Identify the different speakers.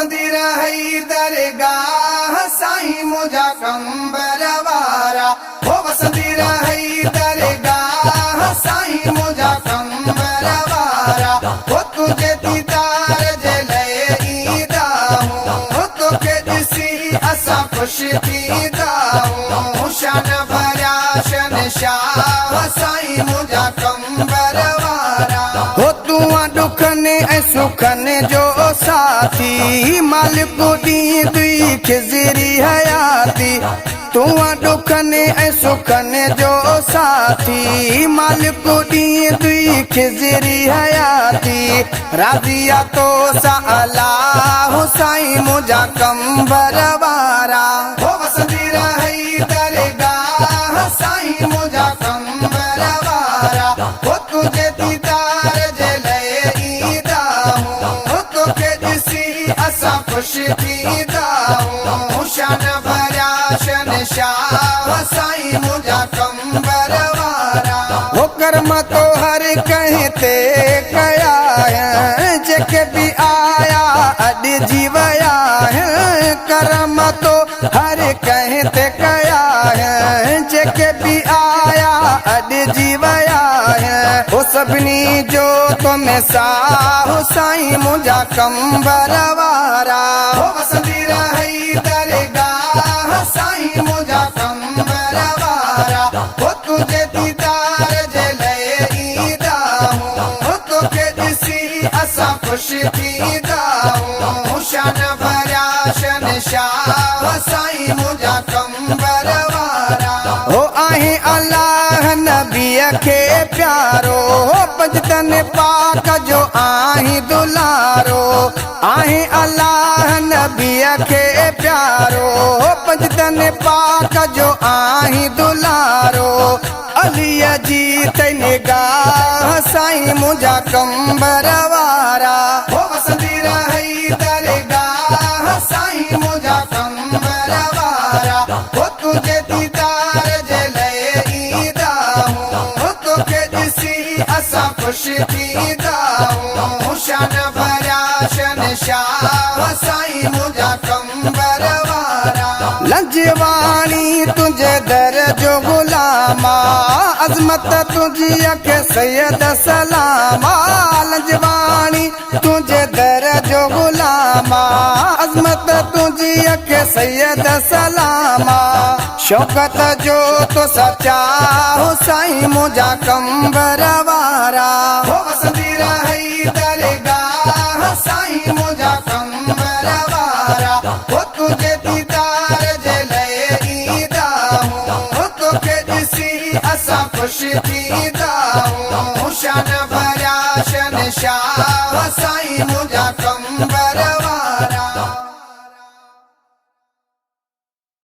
Speaker 1: वसंदी रही दरगाह साईं मुझा कंबर वारा। हो वसंदी रही दरगाह साईं मुझा कंबर वारा। हो तुझे दीदार जले ईदा हूँ, हो तुझे ॾिसी असां खुश थींदा हूँ। शान भरिया शहंशाह साईं मुझा कंबर वारा। हो तूं दुखने ऐं सुखने जो साथी, मालिक ॾींहुं दुई खिज़री हयाती। तूं दुखने ऐं सुखने जो साथी, मालिक ॾींहुं दुई खिज़री हयाती। राज़िया तो सा अल्लाह साईं मुझा कंबर वारा। हो वसंदी रही दरगाह साईं मुझा कंबर वारा। हो तुझे दीदार जले ईदा हूँ, हो तोखे ॾिसी असां खुश थींदा हूँ। शान भरिया शहंशाह साईं मुझा कंबर वारा। हो कर्म तो हर कंहिं ते कया आहिनि, जेके बि आया अॼु जी विया आहिनि। कर्म तो हर कंहिं ते कया आहिनि, जेके बि आया अॼु जी विया आहिनि। हो सभिनी जो तो में साहु साईं मुझा कंबर वारा। हो वसंदी रही दरगाह साईं मुझा कंबर वारा। हो तुझे दीदार जले ईदा हूँ, हो तोखे ॾिसी असां खुश थींदा हूँ। शान भरिया शहंशाह साईं मुझा कंबर वारा। हो आहे अल्लाह नबीअ खे प्यारो, पंजतन पाक जो आहीं दुलारो। आहे अल्लाह नबीअ खे प्यारो, पंजतन पाक जो आहीं दुलारो। अलीअ जी ते निगाह साईं मुझा कंबर वारा। हो वसंदी रही दरगाह साईं मुझा कंबर वारा। हो तुझे दीदार जले ईदा हूँ, हो तोखे ॾिसी असां खुश थींदा हूँ। शान भरिया शहंशाह साईं मुझा कंबर वारा। लंजवाणी तुझे दर जो गुलामा, अज़मत तुझी अखे सैयद सलामा। लंजवाणी तुझे दर जो गुलामा, अज़मत तुझी अखे सैयद सलामा। शौकत जो तो सच्चा साईं मुझा कंबर वारा। हो वसंदी रही दरगाह साईं मुझा कंबर वारा। हो तुझे दीदार जले ईदा हूँ, हो तोखे ॾिसी असां खुश थींदा हूँ। शान भरिया शहंशाह साईं मुझा